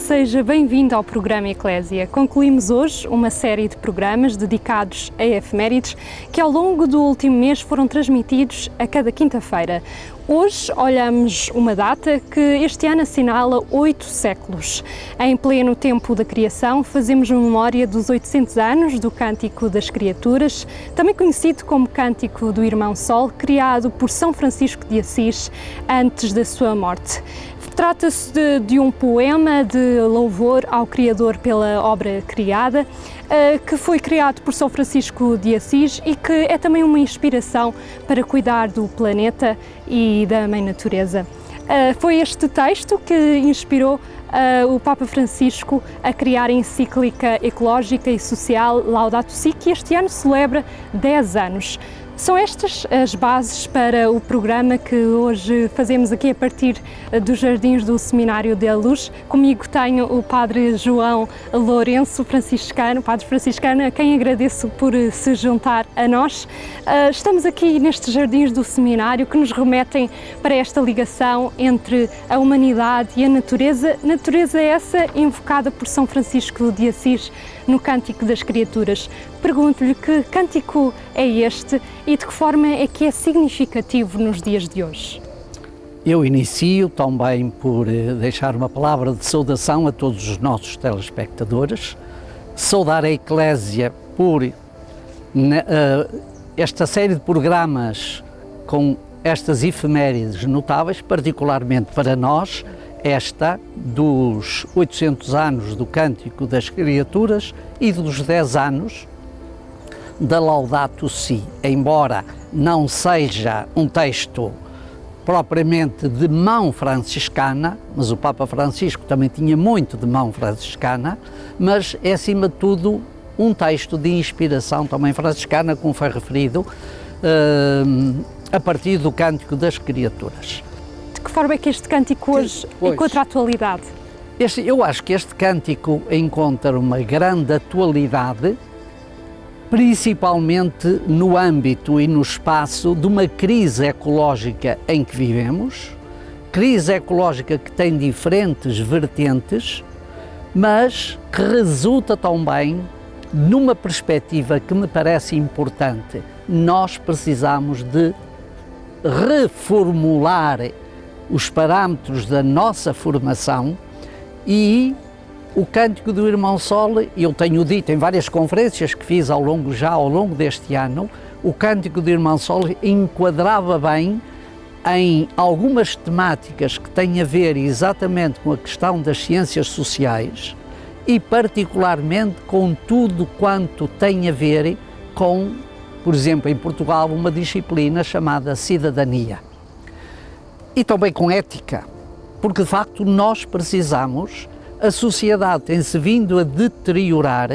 seja bem-vindo ao programa Eclésia. Concluímos hoje uma série de programas dedicados a efemérides que ao longo do último mês foram transmitidos a cada quinta-feira. Hoje olhamos uma data que este ano assinala 8 séculos. Em pleno tempo da criação, fazemos memória dos 800 anos do Cântico das Criaturas, também conhecido como Cântico do Irmão Sol, criado por São Francisco de Assis antes da sua morte. Trata-se de um poema de louvor ao Criador pela obra criada, que foi criado por São Francisco de Assis e que é também uma inspiração para cuidar do planeta e da Mãe Natureza. Foi este texto que inspirou o Papa Francisco a criar a encíclica ecológica e social Laudato Si, que este ano celebra 10 anos. São estas as bases para o programa que hoje fazemos aqui a partir dos Jardins do Seminário da Luz. Comigo tenho o Padre João Lourenço, Padre franciscano, a quem agradeço por se juntar a nós. Estamos aqui nestes Jardins do Seminário que nos remetem para esta ligação entre a humanidade e a natureza. Natureza essa invocada por São Francisco de Assis no Cântico das Criaturas. Pergunto-lhe que cântico é este e de que forma é que é significativo nos dias de hoje? Eu inicio também por deixar uma palavra de saudação a todos os nossos telespectadores, saudar a Eclésia por esta série de programas com estas efemérides notáveis, particularmente para nós, esta dos 800 anos do Cântico das Criaturas e dos 10 anos da Laudato Si. Embora não seja um texto propriamente de mão franciscana, mas o Papa Francisco também tinha muito de mão franciscana, mas é acima de tudo um texto de inspiração também franciscana, como foi referido, a partir do Cântico das Criaturas. De que forma é que este cântico hoje encontra a atualidade? Eu acho que este cântico encontra uma grande atualidade, principalmente no âmbito e no espaço de uma crise ecológica em que vivemos, crise ecológica que tem diferentes vertentes, mas que resulta também numa perspectiva que me parece importante. Nós precisamos de reformular os parâmetros da nossa formação e o Cântico do Irmão Sol, eu tenho dito em várias conferências que fiz ao longo deste ano, o Cântico do Irmão Sol enquadrava bem em algumas temáticas que têm a ver exatamente com a questão das ciências sociais e particularmente com tudo quanto tem a ver com, por exemplo, em Portugal, uma disciplina chamada cidadania. E também com ética, porque de facto nós precisamos, a sociedade tem-se vindo a deteriorar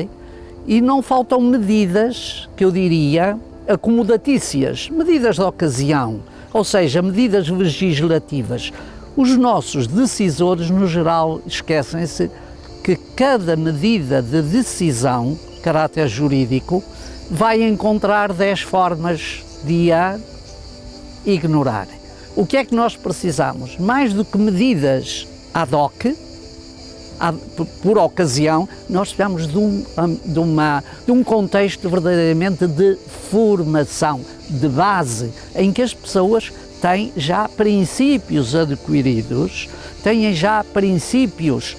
e não faltam medidas, que eu diria, acomodatícias, medidas de ocasião, ou seja, medidas legislativas. Os nossos decisores, no geral, esquecem-se que cada medida de decisão, caráter jurídico, vai encontrar 10 formas de a ignorar. O que é que nós precisamos? Mais do que medidas ad hoc, por ocasião, nós precisamos de um contexto verdadeiramente de formação, de base, em que as pessoas têm já princípios adquiridos, têm já princípios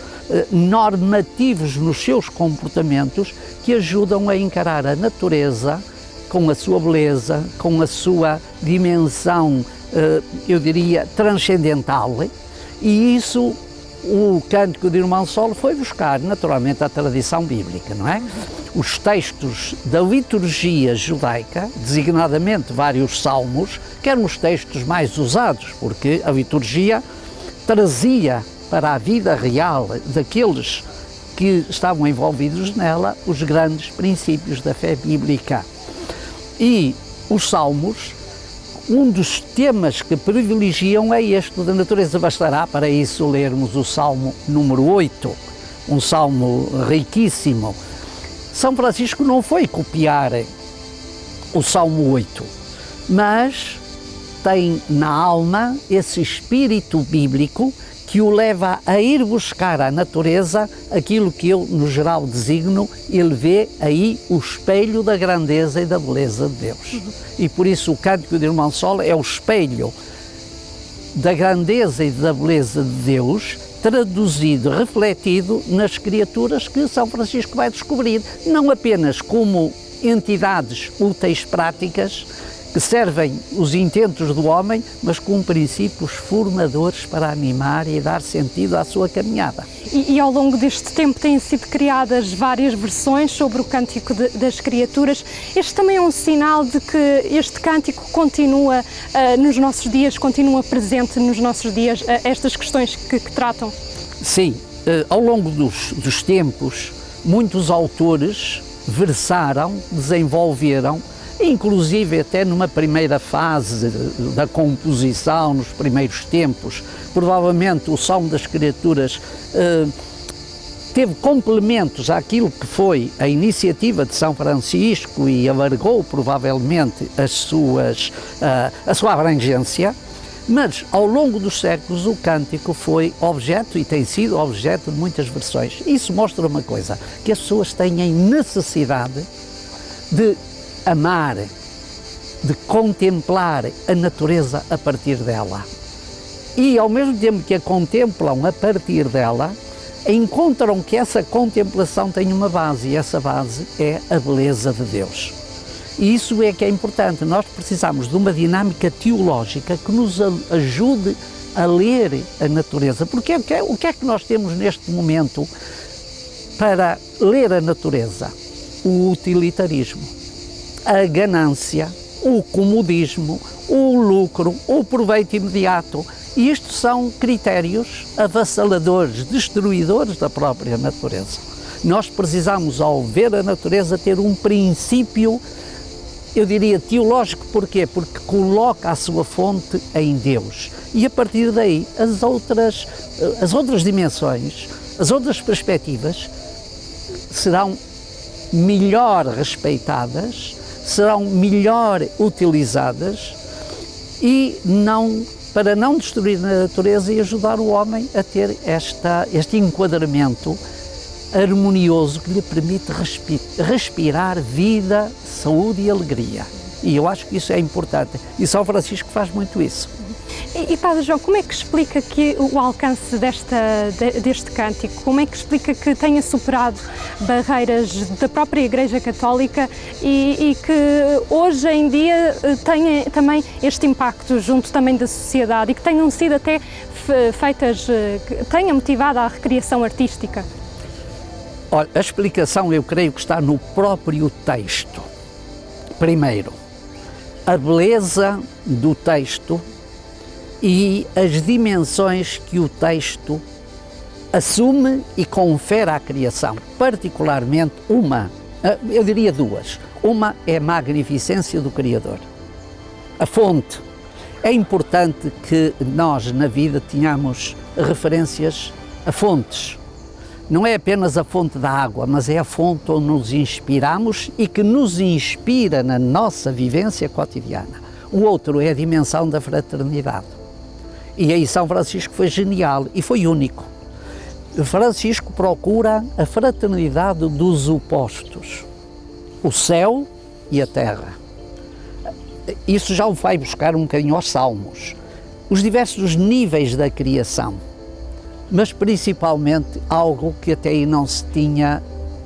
normativos nos seus comportamentos que ajudam a encarar a natureza com a sua beleza, com a sua dimensão, eu diria, transcendental, e isso o Cântico do Irmão Sol foi buscar naturalmente a tradição bíblica, não é? Os textos da liturgia judaica, designadamente vários salmos, que eram os textos mais usados, porque a liturgia trazia para a vida real daqueles que estavam envolvidos nela os grandes princípios da fé bíblica. E os salmos, um dos temas que privilegiam é este da natureza. Bastará para isso lermos o Salmo número 8, um salmo riquíssimo. São Francisco não foi copiar o Salmo 8, mas tem na alma esse espírito bíblico que o leva a ir buscar à natureza aquilo que eu, no geral, designo, ele vê aí o espelho da grandeza e da beleza de Deus. E por isso o Cântico do Irmão-Sol é o espelho da grandeza e da beleza de Deus, traduzido, refletido nas criaturas que São Francisco vai descobrir, não apenas como entidades úteis práticas, que servem os intentos do homem, mas com princípios formadores para animar e dar sentido à sua caminhada. E ao longo deste tempo têm sido criadas várias versões sobre o Cântico das Criaturas. Este também é um sinal de que este cântico continua nos nossos dias, continua presente nos nossos dias, estas questões que tratam? Sim, ao longo dos tempos, muitos autores versaram, desenvolveram, inclusive até numa primeira fase da composição, nos primeiros tempos, provavelmente o Salmo das Criaturas teve complementos àquilo que foi a iniciativa de São Francisco e alargou provavelmente a sua abrangência, mas ao longo dos séculos o cântico foi objeto e tem sido objeto de muitas versões. Isso mostra uma coisa, que as pessoas têm necessidade de amar, de contemplar a natureza a partir dela. E ao mesmo tempo que a contemplam a partir dela, encontram que essa contemplação tem uma base, e essa base é a beleza de Deus. E isso é que é importante. Nós precisamos de uma dinâmica teológica que nos ajude a ler a natureza. Porque o que é que nós temos neste momento para ler a natureza? O utilitarismo, a ganância, o comodismo, o lucro, o proveito imediato. E isto são critérios avassaladores, destruidores da própria natureza. Nós precisamos, ao ver a natureza, ter um princípio, eu diria, teológico. Porquê? Porque coloca a sua fonte em Deus. E a partir daí, as outras dimensões, as outras perspectivas serão melhor respeitadas, serão melhor utilizadas e para não destruir a natureza e ajudar o homem a ter este enquadramento harmonioso que lhe permite respirar vida, saúde e alegria. E eu acho que isso é importante. E São Francisco faz muito isso. E Padre João, como é que explica que o alcance deste cântico? Como é que explica que tenha superado barreiras da própria Igreja Católica e que hoje em dia tenha também este impacto junto também da sociedade e que tenham sido até feitas, que tenha motivado a recriação artística? Olha, a explicação eu creio que está no próprio texto. Primeiro, a beleza do texto e as dimensões que o texto assume e confere à criação, particularmente eu diria duas. Uma é a magnificência do Criador, a fonte. É importante que nós na vida tenhamos referências a fontes. Não é apenas a fonte da água, mas é a fonte onde nos inspiramos e que nos inspira na nossa vivência cotidiana. O outro é a dimensão da fraternidade. E aí São Francisco foi genial e foi único. Francisco procura a fraternidade dos opostos, o céu e a terra. Isso já o vai buscar um bocadinho aos Salmos, os diversos níveis da criação, mas principalmente algo que até aí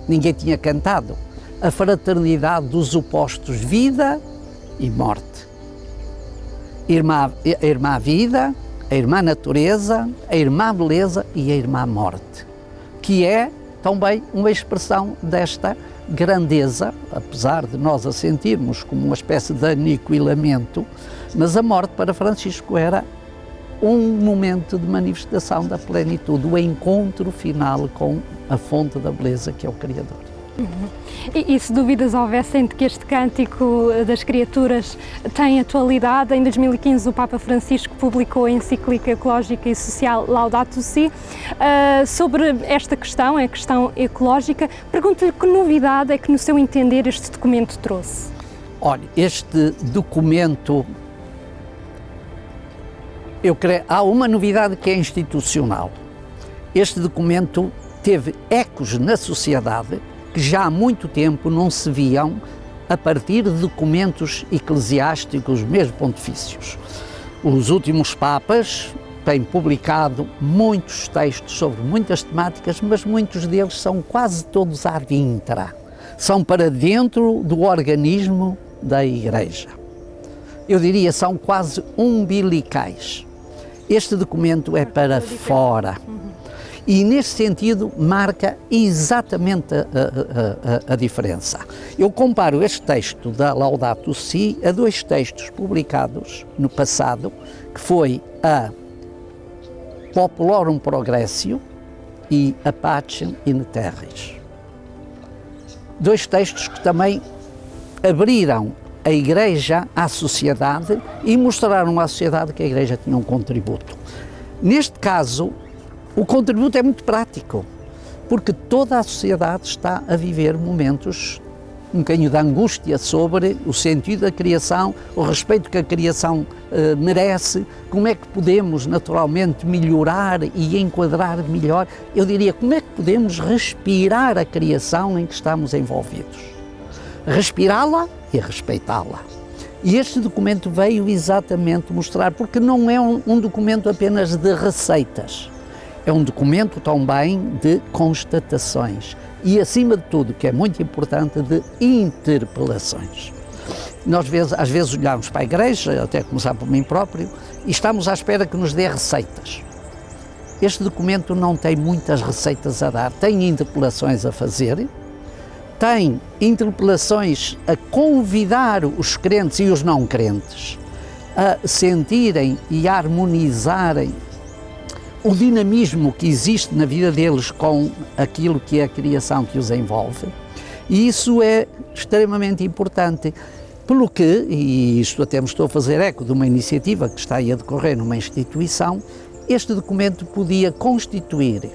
ninguém tinha cantado, a fraternidade dos opostos, vida e morte. A irmã vida, a irmã natureza, a irmã beleza e a irmã morte, que é também uma expressão desta grandeza, apesar de nós a sentirmos como uma espécie de aniquilamento, mas a morte para Francisco era um momento de manifestação da plenitude, o encontro final com a fonte da beleza que é o Criador. E se dúvidas houvessem de que este Cântico das Criaturas tem atualidade, em 2015 o Papa Francisco publicou a encíclica ecológica e social Laudato Si sobre esta questão, a questão ecológica. Pergunto-lhe que novidade é que, no seu entender, este documento trouxe? Olha, este documento Há uma novidade que é institucional. Este documento teve ecos na sociedade que já há muito tempo não se viam a partir de documentos eclesiásticos, mesmo pontifícios. Os últimos papas têm publicado muitos textos sobre muitas temáticas, mas muitos deles são quase todos ad intra, são para dentro do organismo da Igreja. Eu diria, são quase umbilicais. Este documento é para fora. E, neste sentido, marca exatamente a diferença. Eu comparo este texto da Laudato Si a dois textos publicados no passado, que foi a Populorum Progressio e a Pacem in Terris. Dois textos que também abriram a Igreja à sociedade e mostraram à sociedade que a Igreja tinha um contributo. Neste caso, o contributo é muito prático, porque toda a sociedade está a viver momentos um bocadinho de angústia sobre o sentido da criação, o respeito que a criação merece, como é que podemos naturalmente melhorar e enquadrar melhor, eu diria, como é que podemos respirar a criação em que estamos envolvidos. Respirá-la e respeitá-la. E este documento veio exatamente mostrar, porque não é um documento apenas de receitas, é um documento também de constatações e, acima de tudo, que é muito importante, de interpelações. Nós às vezes olhamos para a Igreja, até começar por mim próprio, e estamos à espera que nos dê receitas. Este documento não tem muitas receitas a dar, tem interpelações a fazer, tem interpelações a convidar os crentes e os não crentes a sentirem e a harmonizarem o dinamismo que existe na vida deles com aquilo que é a criação que os envolve, e isso é extremamente importante, pelo que, e isto até me estou a fazer eco de uma iniciativa que está aí a decorrer numa instituição, este documento podia constituir,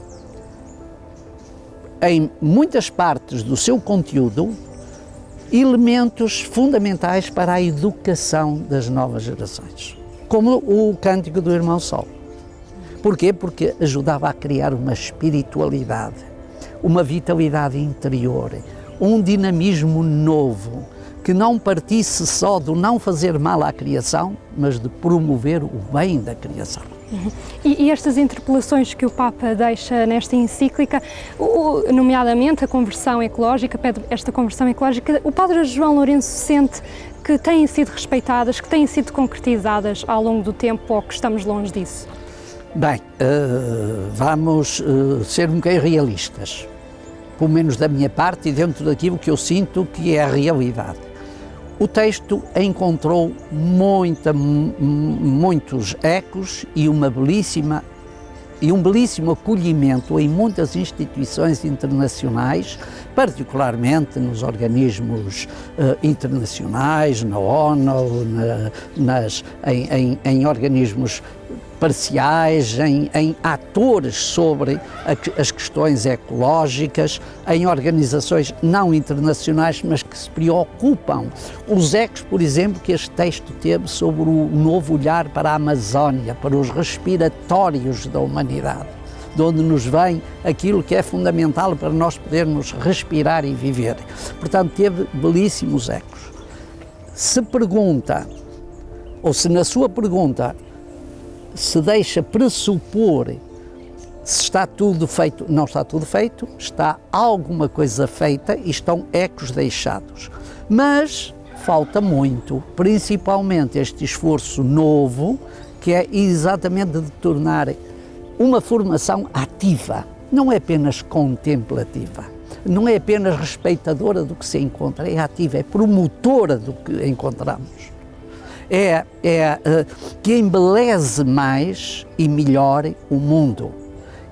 em muitas partes do seu conteúdo, elementos fundamentais para a educação das novas gerações, como o Cântico do Irmão Sol. Porquê? Porque ajudava a criar uma espiritualidade, uma vitalidade interior, um dinamismo novo, que não partisse só do não fazer mal à criação, mas de promover o bem da criação. E estas interpelações que o Papa deixa nesta encíclica, nomeadamente a conversão ecológica, pede esta conversão ecológica, o Padre João Lourenço sente que têm sido respeitadas, que têm sido concretizadas ao longo do tempo, ou que estamos longe disso? Bem, vamos ser um bocadinho realistas, pelo menos da minha parte e dentro daquilo que eu sinto que é a realidade. O texto encontrou muitos ecos e um belíssimo acolhimento em muitas instituições internacionais, particularmente nos organismos internacionais, na ONU, em organismos parciais, em atores sobre as questões ecológicas, em organizações não internacionais, mas que se preocupam. Os ecos, por exemplo, que este texto teve sobre o novo olhar para a Amazónia, para os respiratórios da humanidade, de onde nos vem aquilo que é fundamental para nós podermos respirar e viver. Portanto, teve belíssimos ecos. Se pergunta, ou se na sua pergunta se deixa pressupor se está tudo feito, não está tudo feito, está alguma coisa feita e estão ecos deixados. Mas falta muito, principalmente este esforço novo, que é exatamente de tornar uma formação ativa, não é apenas contemplativa, não é apenas respeitadora do que se encontra, é ativa, é promotora do que encontramos. Que embeleze mais e melhor o mundo.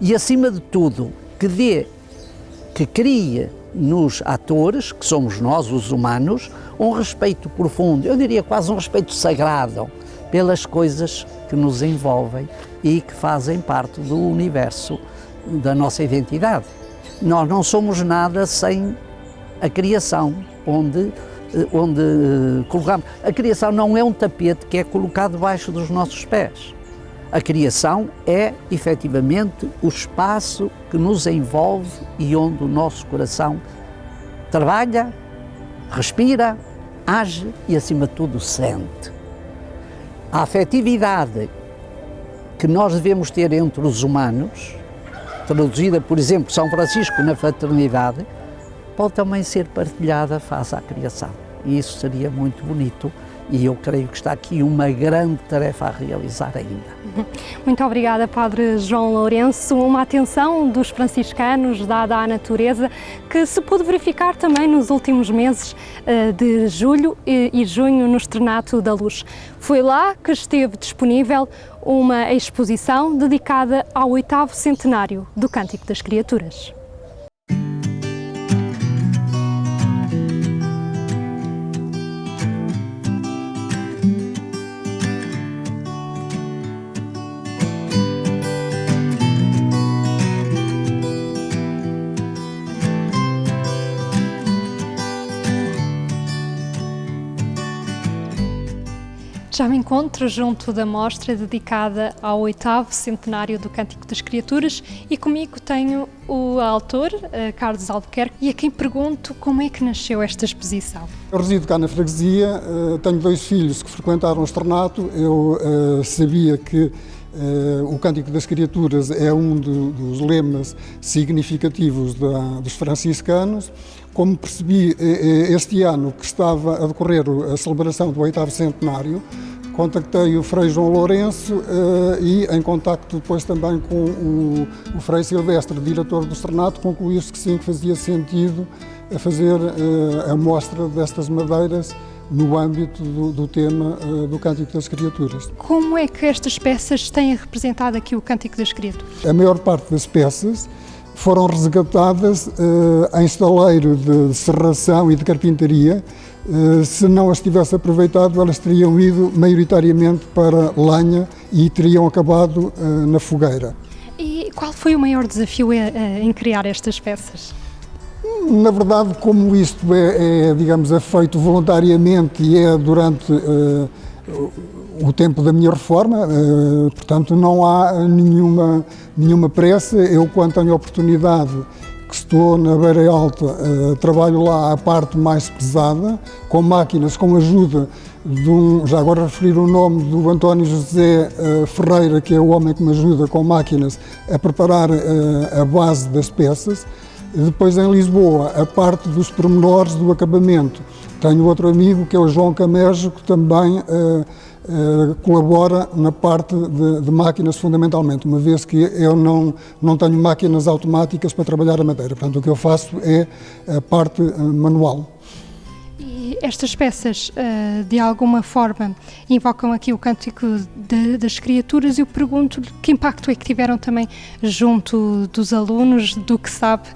E, acima de tudo, que crie nos atores, que somos nós, os humanos, um respeito profundo, eu diria quase um respeito sagrado, pelas coisas que nos envolvem e que fazem parte do universo da nossa identidade. Nós não somos nada sem a criação, onde colocamos. A criação não é um tapete que é colocado debaixo dos nossos pés. A criação é, efetivamente, o espaço que nos envolve e onde o nosso coração trabalha, respira, age e, acima de tudo, sente. A afetividade que nós devemos ter entre os humanos, traduzida, por exemplo, São Francisco na fraternidade, pode também ser partilhada face à criação. E isso seria muito bonito e eu creio que está aqui uma grande tarefa a realizar ainda. Muito obrigada, Padre João Lourenço. Uma atenção dos franciscanos dada à natureza que se pôde verificar também nos últimos meses de julho e junho no Externato da Luz. Foi lá que esteve disponível uma exposição dedicada ao 8º centenário do Cântico das Criaturas. Já me encontro junto da mostra dedicada ao 8º centenário do Cântico das Criaturas e comigo tenho o autor, Carlos Albuquerque, e a quem pergunto como é que nasceu esta exposição. Eu resido cá na freguesia, tenho 2 filhos que frequentaram o externato. Eu sabia que o Cântico das Criaturas é um dos lemas significativos dos franciscanos. Como percebi este ano que estava a decorrer a celebração do 8º centenário, contactei o Frei João Lourenço e, em contacto depois também com o Frei Silvestre, diretor do externato, concluiu-se que sim, que fazia sentido a fazer a mostra destas madeiras no âmbito do tema do Cântico das Criaturas. Como é que estas peças têm representado aqui o Cântico das Criaturas? A maior parte das peças foram resgatadas em estaleiro de serração e de carpintaria. Se não as tivesse aproveitado, elas teriam ido maioritariamente para lenha e teriam acabado na fogueira. E qual foi o maior desafio em criar estas peças? Na verdade, como isto digamos, é feito voluntariamente e é durante o tempo da minha reforma, portanto não há nenhuma pressa. Eu, quando tenho a oportunidade, que estou na Beira Alta, trabalho lá a parte mais pesada, com máquinas, com ajuda já agora referir o nome do António José Ferreira, que é o homem que me ajuda com máquinas a preparar a base das peças. Depois, em Lisboa, a parte dos pormenores do acabamento. Tenho outro amigo, que é o João Camejo, que também colabora na parte de máquinas fundamentalmente, uma vez que eu não tenho máquinas automáticas para trabalhar a madeira. Portanto, o que eu faço é a parte manual. E estas peças, de alguma forma, invocam aqui o Cântico das Criaturas. Eu pergunto-lhe que impacto é que tiveram também junto dos alunos, do que sabe,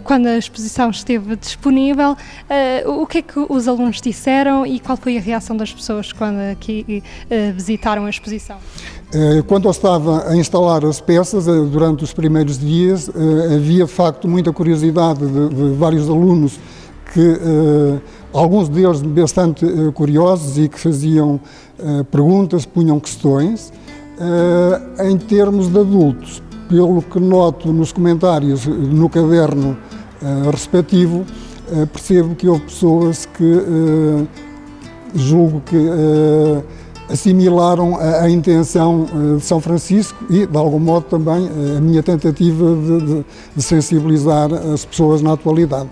quando a exposição esteve disponível. O que é que os alunos disseram e qual foi a reação das pessoas quando aqui visitaram a exposição? Quando eu estava a instalar as peças, durante os primeiros dias, havia de facto muita curiosidade de vários alunos que alguns deles bastante curiosos e que faziam perguntas, punham questões. Em termos de adultos, pelo que noto nos comentários no caderno respectivo, percebo que houve pessoas que julgo que assimilaram a intenção de São Francisco e, de algum modo, também a minha tentativa de sensibilizar as pessoas na atualidade.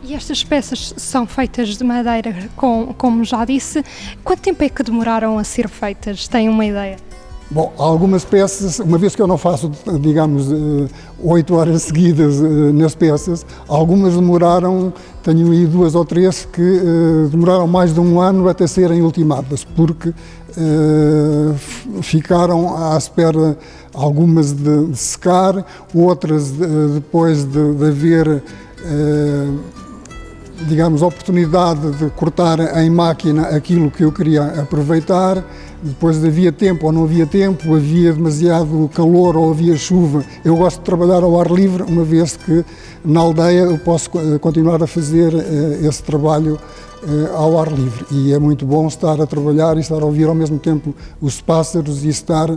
E estas peças são feitas de madeira, como já disse. Quanto tempo é que demoraram a ser feitas? Tem uma ideia? Bom, algumas peças, uma vez que eu não faço, digamos, 8 horas seguidas nas peças, algumas demoraram, tenho aí 2 ou 3 que demoraram mais de 1 ano até serem ultimadas, porque ficaram à espera, algumas de secar, outras depois de haver digamos, a oportunidade de cortar em máquina aquilo que eu queria aproveitar. Depois havia tempo ou não havia tempo, havia demasiado calor ou havia chuva. Eu gosto de trabalhar ao ar livre, uma vez que na aldeia eu posso continuar a fazer esse trabalho ao ar livre. E é muito bom estar a trabalhar e estar a ouvir ao mesmo tempo os pássaros e estar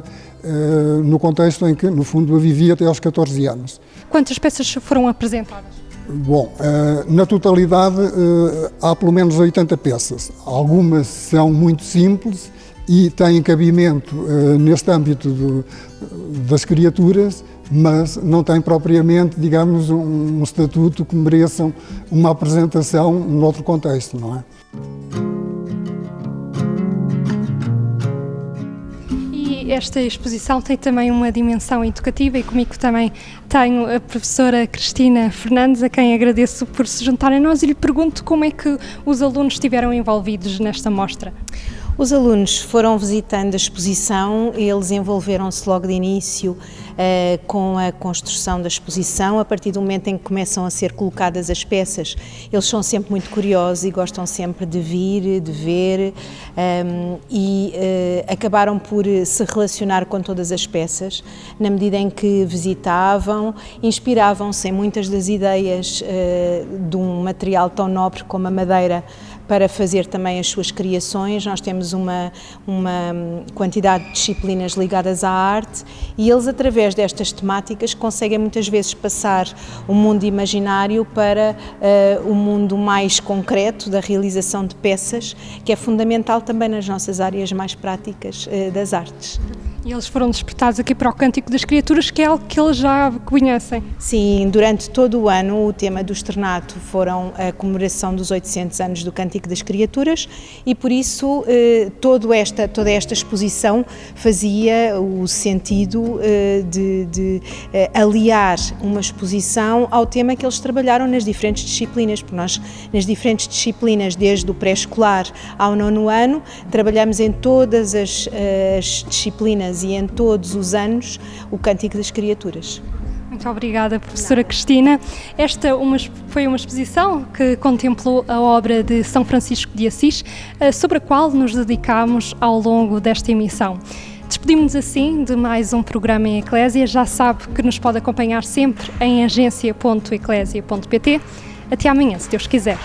no contexto em que, no fundo, eu vivi até aos 14 anos. Quantas peças foram apresentadas? Bom, na totalidade há pelo menos 80 peças. Algumas são muito simples e têm cabimento neste âmbito das criaturas, mas não têm propriamente, digamos, um estatuto que mereçam uma apresentação noutro contexto, não é? E esta exposição tem também uma dimensão educativa e comigo também tenho a professora Cristina Fernandes, a quem agradeço por se juntar a nós, e lhe pergunto como é que os alunos estiveram envolvidos nesta mostra. Os alunos foram visitando a exposição, eles envolveram-se logo de início com a construção da exposição. A partir do momento em que começam a ser colocadas as peças, eles são sempre muito curiosos e gostam sempre de vir, de ver, e acabaram por se relacionar com todas as peças. Na medida em que visitavam, inspiravam-se em muitas das ideias de um material tão nobre como a madeira, para fazer também as suas criações. Nós temos uma quantidade de disciplinas ligadas à arte e eles, através destas temáticas, conseguem muitas vezes passar o mundo imaginário para o mundo mais concreto da realização de peças, que é fundamental também nas nossas áreas mais práticas das artes. E eles foram despertados aqui para o Cântico das Criaturas, que é algo que eles já conhecem. Sim, durante todo o ano o tema do externato foram a comemoração dos 800 anos do Cântico das Criaturas e por isso toda esta exposição fazia o sentido de aliar uma exposição ao tema que eles trabalharam nas diferentes disciplinas, porque nós nas diferentes disciplinas, desde o pré-escolar ao 9º ano, trabalhamos em todas as disciplinas e em todos os anos o Cântico das Criaturas. Muito obrigada, professora Cristina. Esta foi uma exposição que contemplou a obra de São Francisco de Assis, sobre a qual nos dedicámos ao longo desta emissão. Despedimos-nos assim de mais um programa em Eclésia. Já sabe que nos pode acompanhar sempre em agência.eclésia.pt. Até amanhã, se Deus quiser.